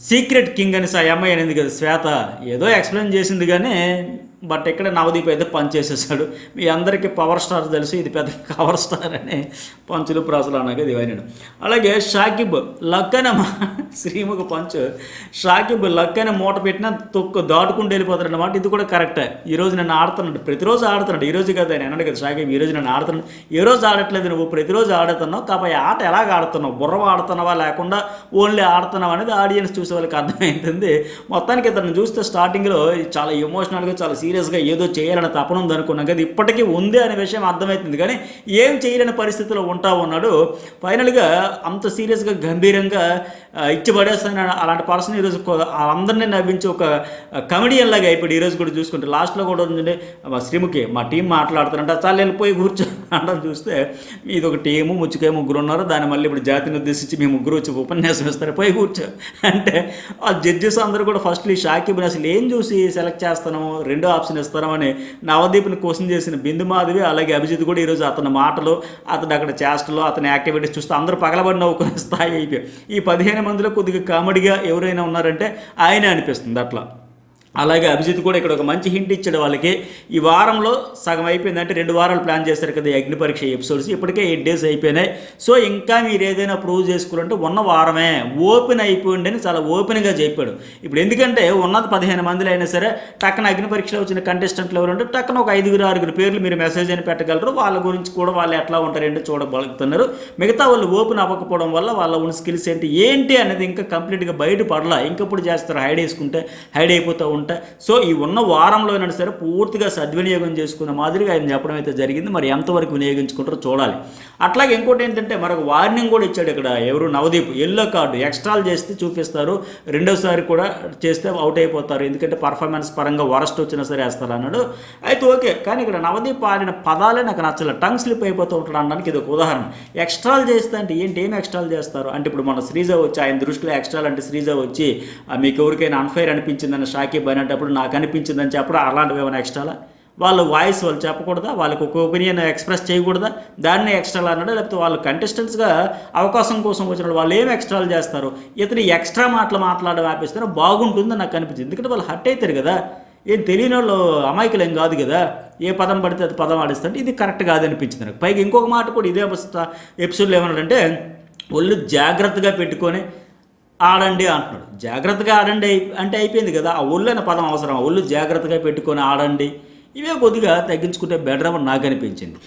Secret king అని అమ్మాయి అనేది కదా శ్వేత, ఏదో ఎక్స్ప్లెయిన్ చేసింది కానీ బట్ ఇక్కడ నవదీప్ అయితే పంచ్ చేసేసాడు. మీ అందరికీ పవర్ స్టార్ తెలుసు, ఇది పెద్ద పవర్ స్టార్ అని పంచులు ప్రాసులు అన్నాక దివాయినాడు. అలాగే షాకిబ్ లక్ అనే శ్రీముఖ పంచ్, షాకిబ్ లక్ అనే మూట పెట్టినా దాటుకుంటూ వెళ్ళిపోతాడు అన్నమాట. ఇది కూడా కరెక్టే. ఈరోజు నన్ను ఆడుతున్నాడు, ప్రతిరోజు ఆడుతున్నాడు. ఈరోజు కదా ఆయన అన్నాడు కదా షాకిబ్, ఈరోజు నన్ను ఆడుతున్నాడు. ఏ రోజు ఆడట్లేదు, నువ్వు ప్రతిరోజు ఆడుతున్నావు కాబట్టి ఆట ఎలాగ ఆడుతున్నావు, బుర్ర ఆడుతున్నావా లేకుండా ఓన్లీ ఆడుతున్నావా అనేది ఆడియన్స్ చూసే వాళ్ళకి అర్థమవుతుంది. మొత్తానికి ఇతను చూస్తే స్టార్టింగ్లో చాలా ఎమోషనల్గా చాలా సీరియస్గా ఏదో చేయాలని తపన ఉంది అనుకున్నాం కదా, ఇప్పటికీ ఉంది అనే విషయం అర్థమవుతుంది. కానీ ఏం చేయలేని పరిస్థితిలో ఉంటా ఉన్నాడు. ఫైనల్గా అంత సీరియస్గా గంభీరంగా ఇచ్చి పడేస్తాను అలాంటి పర్సన్ ఈరోజు అందరినీ నవ్వించి ఒక కమెడియన్ లాగా అయిపోయాడు. ఈరోజు కూడా చూసుకుంటే లాస్ట్లో కూడా ఉందండి శ్రీముఖి మా టీం మాట్లాడుతారంట, చాలా వెళ్ళిపోయి కూర్చో అంటారు. చూస్తే ఇది ఒక టీము ముచ్చుకే ముగ్గురు ఉన్నారు, దాన్ని మళ్ళీ ఇప్పుడు జాతిని ఉద్దేశించి మీ ముగ్గురు వచ్చి ఉపన్యాసం ఇస్తారు, పోయి కూర్చో అంటే ఆ జడ్జెస్ అందరూ కూడా ఫస్ట్లీ షాకిబ్ని అసలు ఏం చూసి సెలెక్ట్ చేస్తాను, రెండో ఆప్షన్ ఇస్తామని నవదీప్ని క్వశ్చన్ చేసిన బిందు మాధవి అలాగే అభిజిత్ కూడా ఈరోజు అతని మాటలు, అతను అక్కడ చేష్టలు, అతని యాక్టివిటీస్ చూస్తే అందరూ పగలబడి నవ్వుకునే స్థాయి అయిపోయి. ఈ 15 మందిలో కొద్దిగా కామెడీగా ఎవరైనా ఉన్నారంటే ఆయనే అనిపిస్తుంది అట్లా. అలాగే అభిజిత్ కూడా ఇక్కడ ఒక మంచి హింట్ ఇచ్చాడు వాళ్ళకి. ఈ వారంలో సగం అయిపోయిందంటే 2 వారాలు ప్లాన్ చేశారు కదా అగ్ని పరీక్ష ఎపిసోడ్స్, ఇప్పటికే 8 days అయిపోయినాయి. సో ఇంకా మీరు ఏదైనా ప్రూవ్ చేసుకోవాలంటే ఉన్న వారమే ఓపెన్ అయిపోయింది అని చాలా ఓపెన్గా చెప్పాడు. ఇప్పుడు ఎందుకంటే ఉన్నది 15 మందిలో అయినా సరే టక్కన అగ్ని పరీక్షలో వచ్చిన కంటెస్టెంట్లు ఎవరు అంటే టక్కన ఒక 5-6 పేర్లు మీరు మెసేజ్ అని పెట్టగలరు. వాళ్ళ గురించి కూడా వాళ్ళు ఎట్లా ఉంటారంటే చూడగలుగుతున్నారు. మిగతా వాళ్ళు ఓపెన్ అవ్వకపోవడం వల్ల వాళ్ళ ఉన్న స్కిల్స్ ఏంటి అనేది ఇంకా కంప్లీట్గా బయటపడలా. ఇంకప్పుడు చేస్తారు హైడ్ వేసుకుంటే హైడ్ అయిపోతూ ఉంటాయి. సో ఈ ఉన్న వారంలో అయినా సరే పూర్తిగా సద్వినియోగం చేసుకున్న మాదిరిగా ఆయన చెప్పడం అయితే జరిగింది. మరి ఎంతవరకు వినియోగించుకుంటారో చూడాలి. అట్లాగే ఇంకోటి ఏంటంటే మరొక వార్నింగ్ కూడా ఇచ్చాడు ఇక్కడ ఎవరు నవదీప్. ఎల్లో కార్డు ఎక్స్ట్రాల్ చేస్తే చూపిస్తారు, రెండోసారి కూడా చేస్తే అవుట్ అయిపోతారు, ఎందుకంటే పర్ఫార్మెన్స్ పరంగా వరస్ట్ వచ్చినా సరే వేస్తారు అన్నాడు. అయితే ఓకే, కానీ ఇక్కడ నవదీప్ ఆడిన పదాలే నాకు నచ్చలేదు. టంగ్ స్లిప్ అయిపోతూ ఉంటాడు అనడానికి ఇది ఒక ఉదాహరణ. ఎక్స్ట్రాల్ చేస్తే అంటే ఏంటి, ఏం ఎక్స్ట్రాల్ చేస్తారు అంటే ఇప్పుడు మన శ్రీజ వచ్చి ఆయన దృష్టిలో ఎక్స్ట్రాల్ అంటే శ్రీజ వచ్చి మీకు ఎవరికైనా అన్ఫైర్ అనిపించిందని షాకిబ్ అనేటప్పుడు నాకు అనిపించిందని చెప్పడం అలాంటివి ఏమైనా ఎక్స్ట్రాలా? వాళ్ళ వాయిస్ వాళ్ళు చెప్పకూడదా, వాళ్ళకి ఒక ఒపీనియన్ ఎక్స్ప్రెస్ చేయకూడదా, దాన్ని ఎక్స్ట్రా అన్నాడు. లేకపోతే వాళ్ళు కంటెస్టెంట్స్గా అవకాశం కోసం వచ్చిన వాళ్ళు ఏం ఎక్స్ట్రాలు చేస్తారు, ఇతను ఎక్స్ట్రా మాటలు మాట్లాడడం ఆపేస్తారో బాగుంటుందని నాకు అనిపించింది. ఎందుకంటే వాళ్ళు హర్ట్ అవుతారు కదా, ఏం తెలియని వాళ్ళు అమాయకులు ఏం కాదు కదా, ఏ పదం పడితే అది పదం ఆడిస్తుంటే ఇది కరెక్ట్ కాదనిపించింది నాకు. పైగా ఇంకొక మాట కూడా ఇదే ఎపిసోడ్లో ఏమన్నాడంటే ఒళ్ళు జాగ్రత్తగా పెట్టుకొని ఆడండి అంటున్నాడు. జాగ్రత్తగా ఆడండి అంటే అయిపోయింది కదా, ఆ ఒళ్ళు అనే పదం అవసరం. ఒళ్ళు జాగ్రత్తగా పెట్టుకొని ఆడండి, ఇవే కొద్దిగా తగ్గించుకుంటే బెటర్ అని నాకు అనిపించింది.